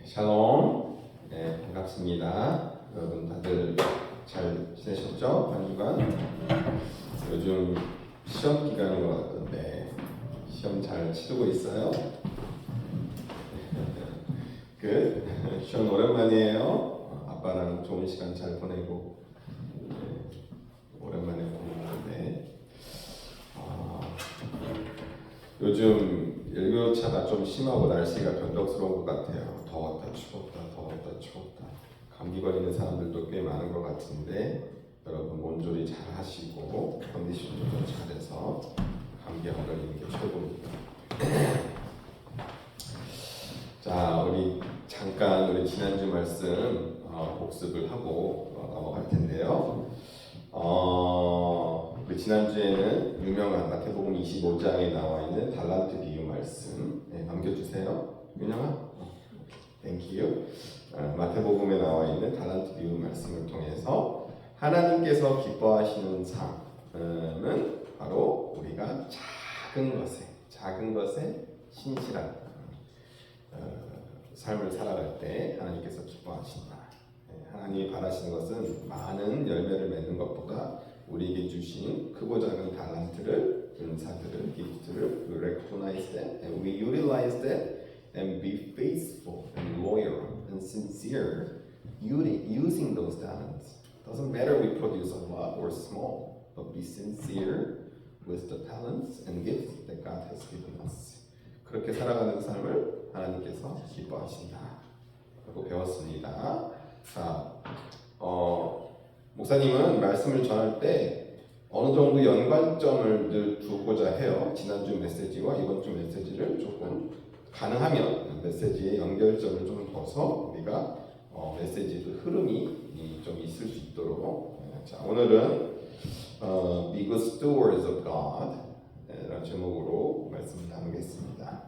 샬롬. 반갑습니다. 여러분 다들 잘 지내셨죠? 한 주간? 요즘 시험 기간인 것 같던데 시험 잘 치르고 있어요? 끝. 시험 오랜만이에요. 아빠랑 좋은 시간 잘 보내고 오랜만에 보는 건데 요즘 일교차가 좀 심하고 날씨가 변덕스러운 것 같아요. 더웠다 추웠다 더웠다 추웠다. 감기 걸리는 사람들도 꽤 많은 것 같은데 여러분 몸조리 잘 하시고 컨디션 조절 잘해서 감기 안 걸리는 게 최고입니다. 자, 우리 잠깐 우리 지난주 말씀 복습을 하고 넘어갈 텐데요. 우리 지난주에는 유명한 마태복음 25장에 나와 있는 달란트 비유 말씀 넘겨주세요. 윤영아? Thank you. 마태복음에 나와 있는 달란트 비유 말씀을 통해서 하나님께서 기뻐하시는 삶은 바로 우리가 작은 것에 신실한 삶을 살아갈 때 하나님께서 기뻐하신다. 하나님이 바라시는 것은 많은 열매를 맺는 것보다 우리에게 주신 크고 작은 달란트를, 은사들을, 기프트를 we recognize that and we utilize that and be faithful and loyal and sincere using those talents. Doesn't matter we produce a lot or small, but be sincere with the talents and gifts that God has given us. 그렇게 살아가는 삶을 하나님께서 기뻐하신다. 라고 배웠습니다. 자, 목사님은 말씀을 전할 때 어느 정도 연관점을 늘 두고자 해요. 지난주 메시지와 이번 주 메시지를 조금 가능하면 메시지의 연결점을 좀 둬서 우리가 메시지의 흐름이 좀 있을 수 있도록. 자, 오늘은 Be good stewards of God 라는 제목으로 말씀을 나누겠습니다.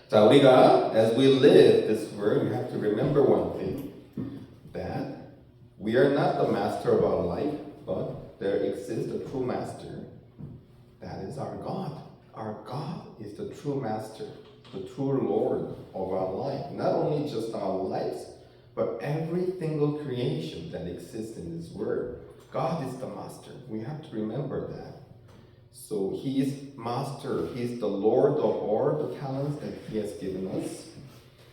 자, 우리가 as we live this word, we have to remember one thing, that we are not the master of our life, but there exists a true master. That is our God. Our God is the true master, the true Lord of our life. Not only just our lives, but every single creation that exists in this world. God is the master. We have to remember that. So He is master. He is the Lord of all the talents that He has given us.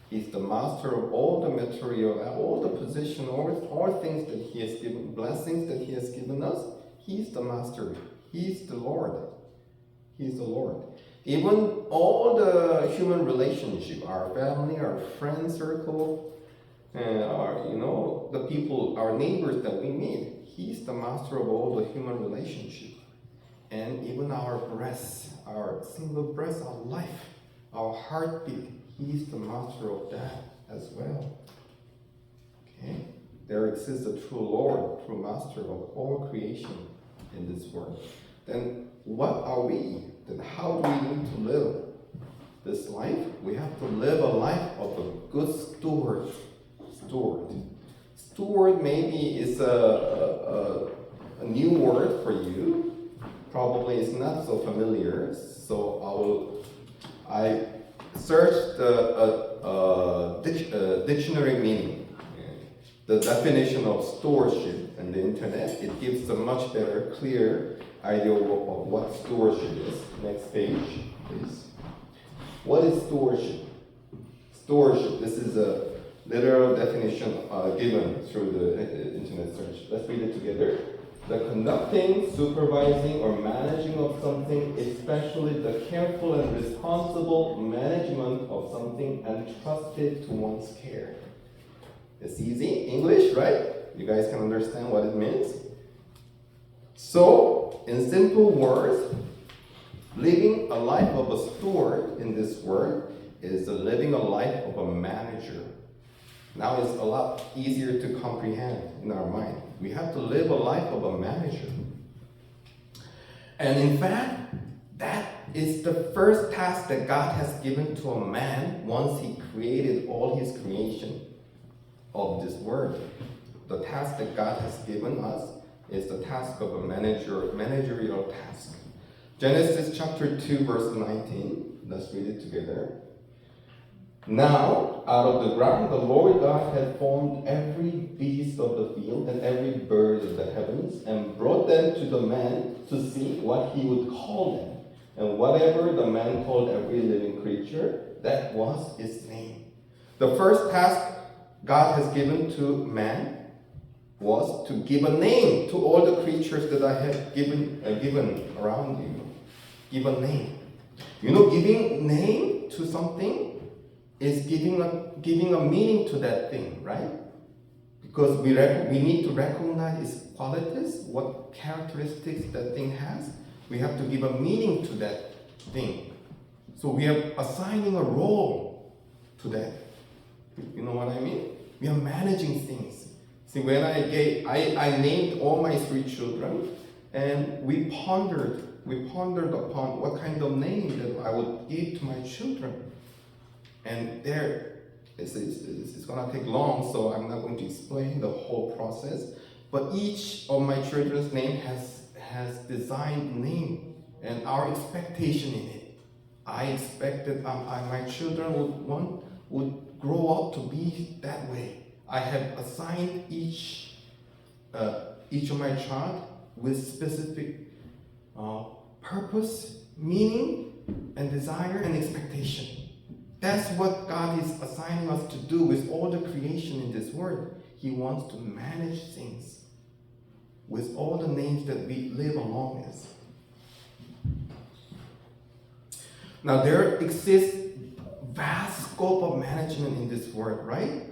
He's the master of all the material, all the position, all things that He has given, blessings that He has given us. He's the master. He's the Lord. He's the Lord. Even all the human relationship, our family, our friend circle, our the people, our neighbors that we meet, He's the master of all the human relationship. And even our breath, our single breath, our life, our heartbeat, He's the master of that as well. Okay? There exists a true Lord, true master of all creation in this world. Then what are we? Then how do we need to live this life? We have to live a life of a good steward. Steward maybe is a new word for you. Probably it's not so familiar, so I searched the dictionary meaning, the definition of stewardship on the internet. It gives a much better, clear idea of what stewardship is. Next page, please. What is stewardship? Stewardship. This is a literal definition given through the internet search. Let's read it together. The conducting, supervising, or managing of something, especially the careful and responsible management of something entrusted to one's care. It's easy, English, right? You guys can understand what it means? So, in simple words, living a life of a steward in this world is living a life of a manager. Now it's a lot easier to comprehend in our mind. We have to live a life of a manager. And in fact, that is the first task that God has given to a man once He created all His creation of this world. The task that God has given us is the task of a managerial task. Genesis chapter 2 verse 19. Let's read it together. Now, out of the ground, the Lord God had formed every beast of the field and every bird of the heavens, and brought them to the man to see what he would call them. And whatever the man called every living creature, that was its name. The first task God has given to man was to give a name to all the creatures that I have given around you. Give a name. You know, giving name to something is giving a meaning to that thing, right? Because we need to recognize its qualities, what characteristics that thing has. We have to give a meaning to that thing. So we are assigning a role to that. You know what I mean? We are managing things. See, when I named all my 3 children, and we pondered upon what kind of name that I would give to my children. And it's gonna take long, so I'm not going to explain the whole process. But each of my children's name has designed name and our expectation in it. I expected my children would grow up to be that way. I have assigned each of my child with specific purpose, meaning, and desire and expectation. That's what God is assigning us to do with all the creation in this world. He wants to manage things with all the names that we live along with. Now there exists vast scope of management in this world, right?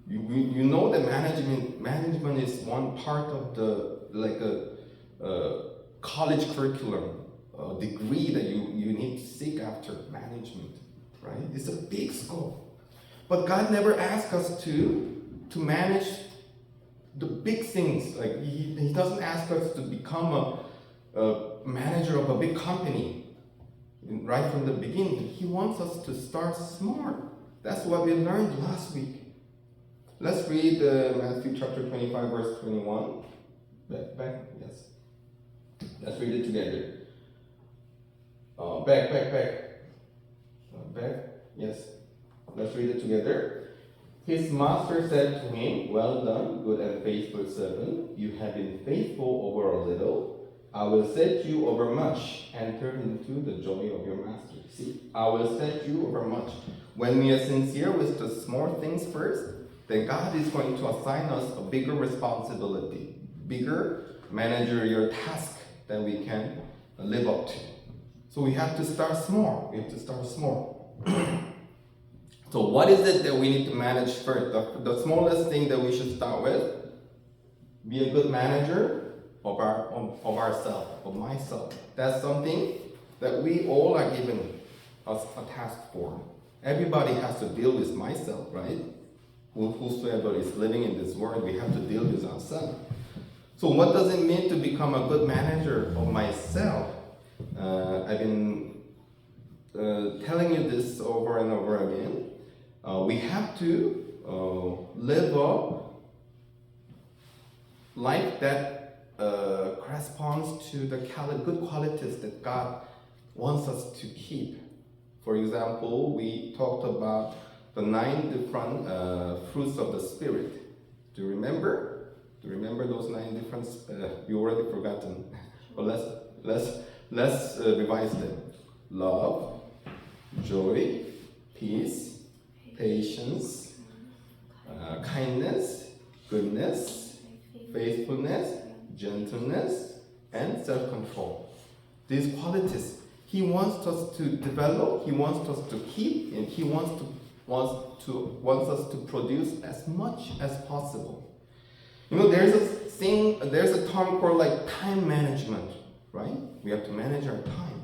You know that management is one part of the college curriculum, degree that you need to seek after management. Right? It's a big scope. But God never asked us to manage the big things. Like he doesn't ask us to become a manager of a big company right from the beginning. He wants us to start small. That's what we learned last week. Let's read Matthew chapter 25, verse 21. Back, yes. Let's read it together. Back, yes. Let's read it together. His master said to him, "Well done, good and faithful servant. You have been faithful over a little. I will set you over much. Enter into the joy of your master." See, I will set you over much. When we are sincere with the small things first, then God is going to assign us a bigger responsibility, bigger managerial task that we can live up to. So we have to start small. So what is it that we need to manage first? The smallest thing that we should start with, be a good manager of ourselves, of myself. That's something that we all are given us a task for. Everybody has to deal with myself, right? Whosoever is living in this world, we have to deal with ourselves. So what does it mean to become a good manager of myself? I've been telling you this over and over again. We have to live a life that corresponds to the good qualities that God wants us to keep. For example, we talked about the 9 different fruits of the Spirit. Do you remember? Do you remember those 9 different? You already forgotten. But let's revise them. Love, joy, peace, patience, kindness, goodness, faithfulness, gentleness, and self-control. These qualities He wants us to develop, He wants us to keep, and He wants us to produce as much as possible. You know, there's a term called like time management, right? We have to manage our time.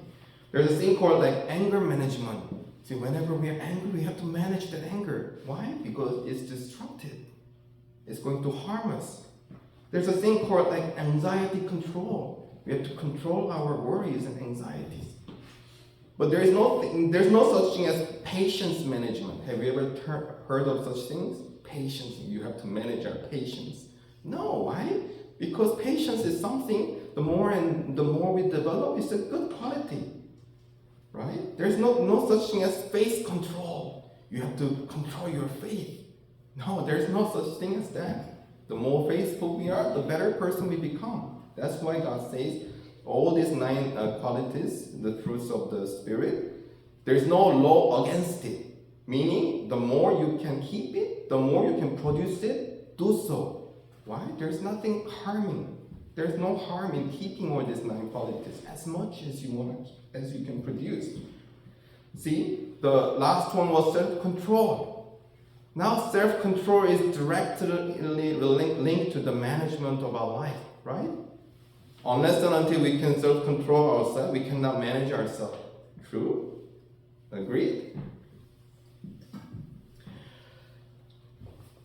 There's a thing called like anger management. See, whenever we are angry, we have to manage that anger. Why? Because it's destructive. It's going to harm us. There's a thing called like anxiety control. We have to control our worries and anxieties. But there's no such thing as patience management. Have you ever heard of such things? Patience. You have to manage our patience. No, why? Because patience is something, the more we develop, it's a good quality. Right? There's no such thing as face control. You have to control your faith. No, there's no such thing as that. The more faithful we are, the better person we become. That's why God says all these 9 qualities, the fruits of the Spirit, there's no law against it. Meaning, the more you can keep it, the more you can produce it, do so. Why? There's nothing harming. There's no harm in keeping all these 9 qualities as much as you want, as you can produce. See, the last one was self-control. Now, self-control is directly linked to the management of our life, right? Unless and until we can self-control ourselves, we cannot manage ourselves. True? Agreed?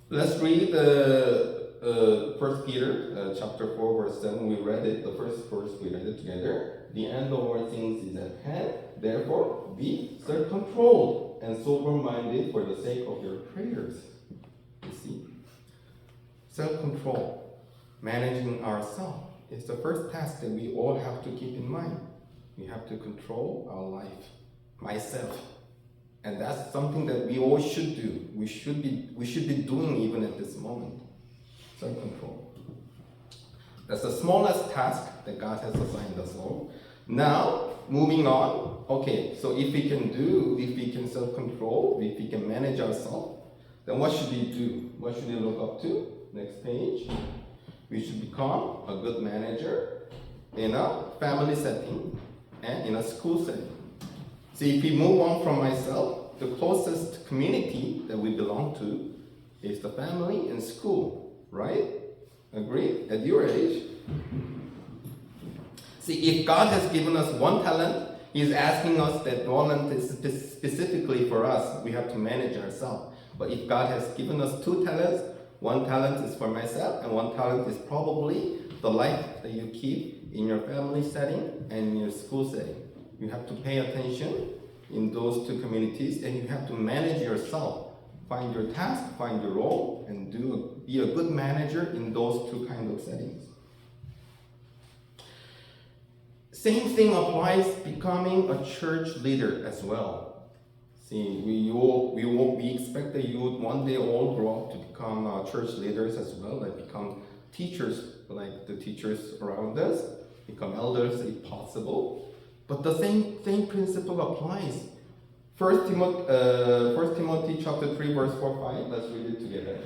Let's read 1 Peter chapter 4, verse 7. We read it, the first verse, we read it together. The end of all things is at hand. Therefore, be self-controlled and sober-minded for the sake of your prayers. You see? Self-control, managing ourselves, is the first task that we all have to keep in mind. We have to control our life, myself. And that's something that we all should do. We should be doing even at this moment. Self-control. That's the smallest task that God has assigned us all. Now, moving on. Okay, so if we can self-control, if we can manage ourselves, then what should we do? What should we look up to? Next page. We should become a good manager in a family setting and in a school setting. See, if we move on from myself, the closest community that we belong to is the family and school, right? Agree? At your age. See, if God has given us one talent, He's asking us that talent is specifically for us. We have to manage ourselves. But if God has given us 2 talents, one talent is for myself, and one talent is probably the life that you keep in your family setting and in your school setting. You have to pay attention in those 2 communities, and you have to manage yourself. Find your task, find your role, and be a good manager in those 2 kinds of settings. Same thing applies becoming a church leader as well. See, we expect that you would one day all grow up to become church leaders as well, like become teachers, like the teachers around us, become elders if possible. But the same principle applies. 1 Timothy chapter 3, verse 4-5. Let's read it together.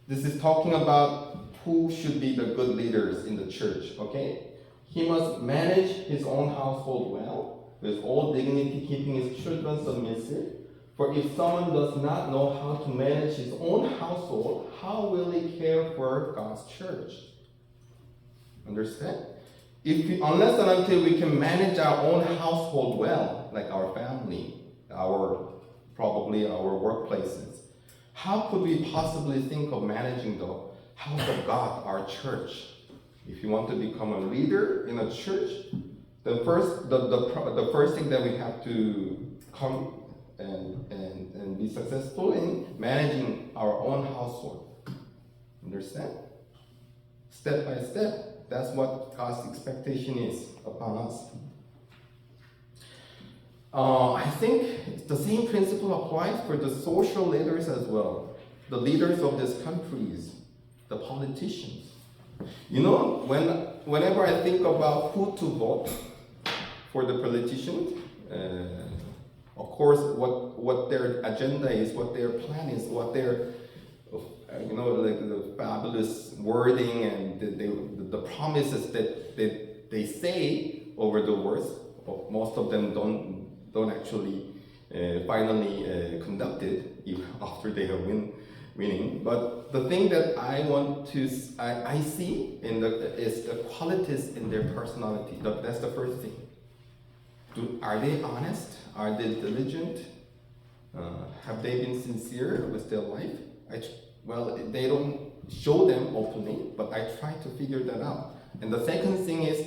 This is talking about who should be the good leaders in the church, okay? He must manage his own household well, with all dignity, keeping his children submissive. For if someone does not know how to manage his own household, how will he care for God's church? Understand? Unless and until we can manage our own household well, like our family, probably our workplaces, how could we possibly think of managing the house of God, our church? If you want to become a leader in a church, the first thing that we have to come and be successful in managing our own household. Understand? Step by step, that's what God's expectation is upon us. I think the same principle applies for the social leaders as well. The leaders of these countries, the politicians. You know, whenever I think about who to vote for the politicians, of course, what their agenda is, what their plan is, what their, like the fabulous wording and the promises that they say over the words, most of them don't actually finally conduct it after they have winning. But the thing that I see is the qualities in their personality. That's the first thing. Are they honest? Are they diligent? Have they been sincere with their life? They don't show them openly, but I try to figure that out. And the second thing is,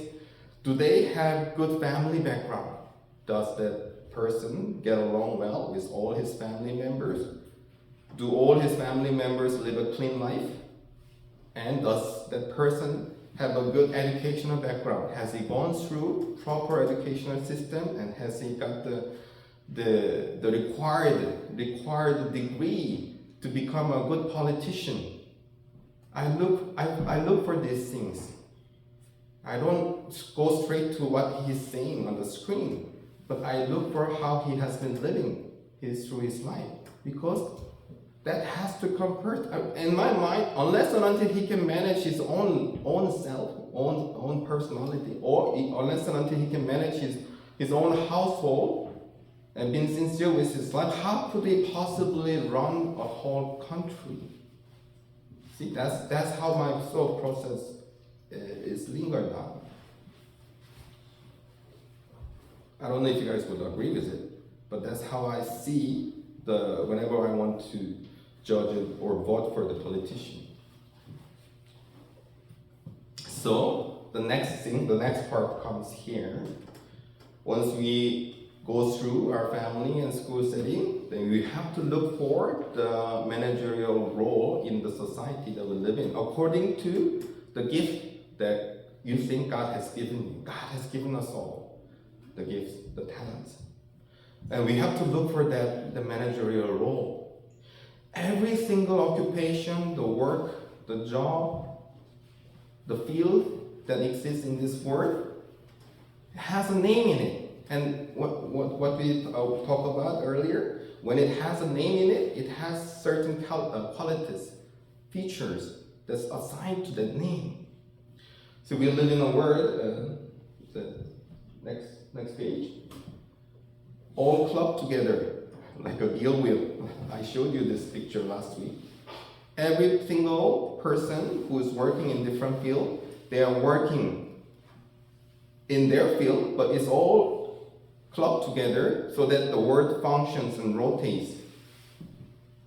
do they have good family background? Does that person get along well with all his family members? Do all his family members live a clean life? And does that person have a good educational background? Has he gone through proper educational system, and has he got the the required degree to become a good politician. I look for these things. I don't go straight to what he's saying on the screen, but I look for how he has been living through his life, because that has to come first. In my mind, unless and until he can manage his own self, own personality, or unless and until he can manage his own household and being sincere with his life, how could he possibly run a whole country? See, that's how my thought process is lingered on. I don't know if you guys would agree with it, but that's how I see whenever I want to judge it or vote for the politician. So the next part comes here. Once we go through our family and school setting, then we have to look for the managerial role in the society that we live in, according to the gift that you think God has given you. God has given us all the gifts, the talents. And we have to look for the managerial role. Every single occupation, the work, the job, the field that exists in this world has a name in it. And what we talked about earlier, when it has a name in it, it has certain qualities, features that's assigned to that name. So we live in a world, the next page, all clubbed together like a gill wheel. I showed you this picture last week. Every single person who is working in different field, they are working in their field, but it's all clubbed together so that the world functions and rotates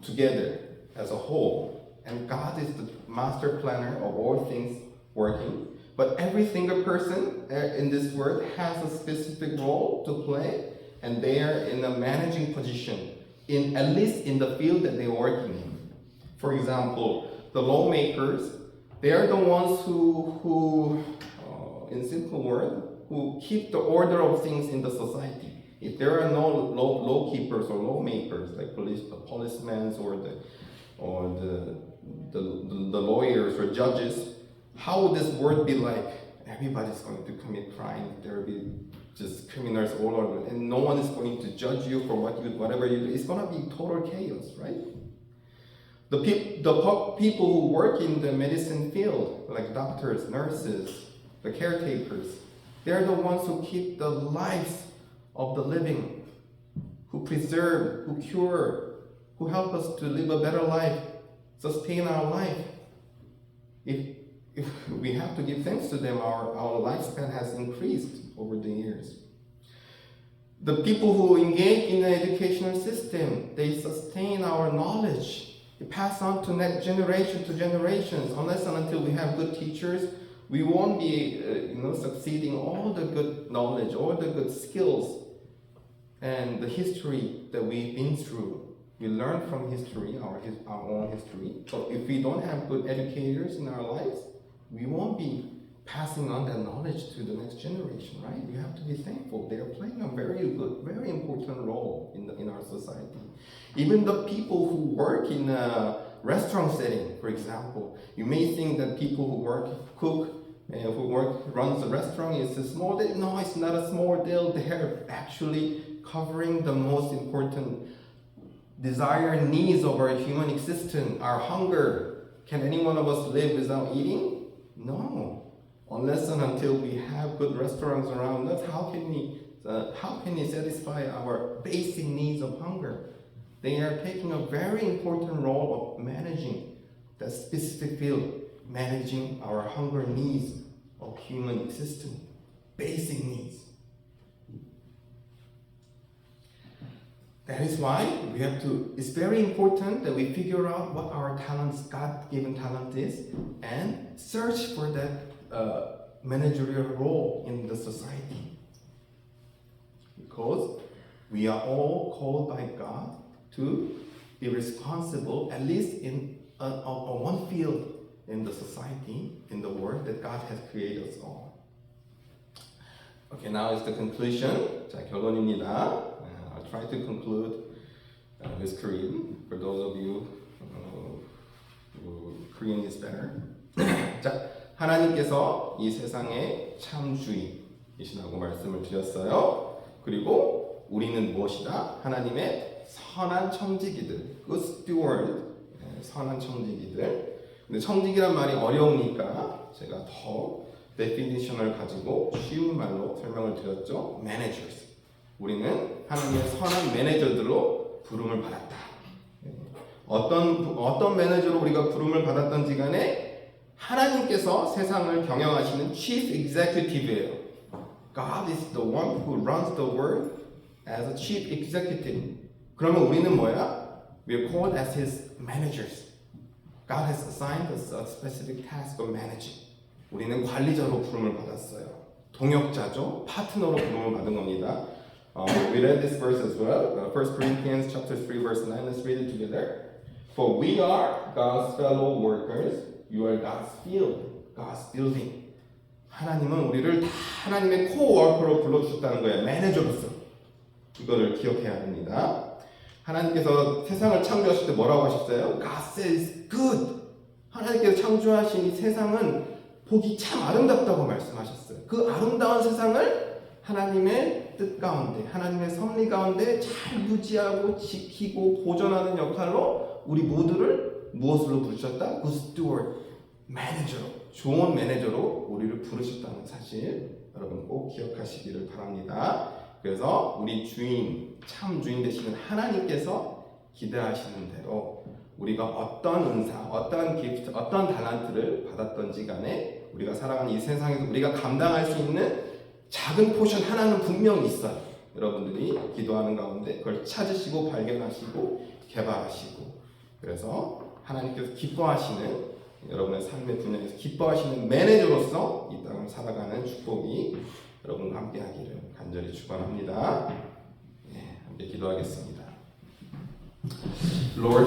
together as a whole. And God is the master planner of all things working. But every single person in this world has a specific role to play, and they are in a managing position, at least in the field that they're working in. For example, the lawmakers, they are the ones who in simple word, who keep the order of things in the society. If there are no law keepers or lawmakers, like policemen or the lawyers or judges, how would this world be like? Everybody's going to commit crime. There will be just criminals all over, and no one is going to judge you for whatever you do. It's going to be total chaos, right? The people who work in the medicine field, like doctors, nurses, the caretakers, they're the ones who keep the lives of the living, who preserve, who cure, who help us to live a better life, sustain our life. If we have to give thanks to them, our lifespan has increased over the years. The people who engage in the educational system, they sustain our knowledge. They pass on to next generation to generations. Unless and until we have good teachers, we won't be succeeding all the good knowledge, all the good skills, and the history that we've been through. We learn from history, our own history. So if we don't have good educators in our lives, we won't be passing on that knowledge to the next generation, right? We have to be thankful. They are playing a very good, very important role in our society. Even the people who work in a restaurant setting, for example, you may think that people who runs a restaurant is a small deal. No, it's not a small deal. They're actually covering the most important desire and needs of our human existence, our hunger. Can any one of us live without eating? No. Unless and until we have good restaurants around us, how can we satisfy our basic needs of hunger? They are taking a very important role of managing that specific field, managing our hunger needs of human existence, basic needs. That is why it's very important that we figure out what our talents, God-given talent is, and search for that managerial role in the society. Because we are all called by God to be responsible, at least in one field in the society, in the world that God has created us all. Okay, now is the conclusion. 자, 결론입니다. I'll try to conclude with Korean for those of you who Korean is better. 자, 하나님께서 이 세상의 참 주인이시라고 말씀을 드렸어요. 그리고 우리는 무엇이다? 하나님의 선한 청지기들, good steward, 선한 청지기들. 근데 청지기란 말이 어려우니까 제가 더 definition을 가지고 쉬운 말로 설명을 드렸죠. managers. 우리는 하나님의 선한 매니저들로 부름을 받았다. 어떤 매니저로 우리가 부름을 받았던지 간에 하나님께서 세상을 경영하시는 chief executive예요. God is the one who runs the world as a chief executive. 그러면 우리는 뭐야? We are called as his managers. God has assigned us a specific task of managing. 우리는 관리자로 부름을 받았어요. 동역자죠. 파트너로 부름을 받은 겁니다. We read this verse as well. 1 Corinthians chapter 3 verse 9. Let's read it together. For we are God's fellow workers. You are God's field, God's building. 하나님은 우리를 다 하나님의 코워커로 불러주셨다는 거예요. 매니저로서. 이거를 기억해야 됩니다. 하나님께서 세상을 창조하실 때 뭐라고 하셨어요? God says good. 하나님께서 창조하신 이 세상은 보기 참 아름답다고 말씀하셨어요. 그 아름다운 세상을 하나님의 뜻 가운데, 하나님의 섭리 가운데 잘 유지하고 지키고 보존하는 역할로 우리 모두를 무엇으로 부르셨다? Good steward, 매니저로, 좋은 매니저로 우리를 부르셨다는 사실 여러분 꼭 기억하시기를 바랍니다. 그래서 우리 주인, 참 주인 되시는 하나님께서 기대하시는 대로 우리가 어떤 은사, 어떤 기프트, 어떤 달란트를 받았던지 간에 우리가 살아가는 이 세상에서 우리가 감당할 수 있는 작은 포션 하나는 분명히 있어요. 여러분들이 기도하는 가운데 그걸 찾으시고 발견하시고 개발하시고 그래서 하나님께서 기뻐하시는 여러분의 삶의 분야에서 기뻐하시는 매니저로서 이 땅을 살아가는 축복이 여러분과 함께 하기를 간절히 축원합니다. 함께 기도하겠습니다. Lord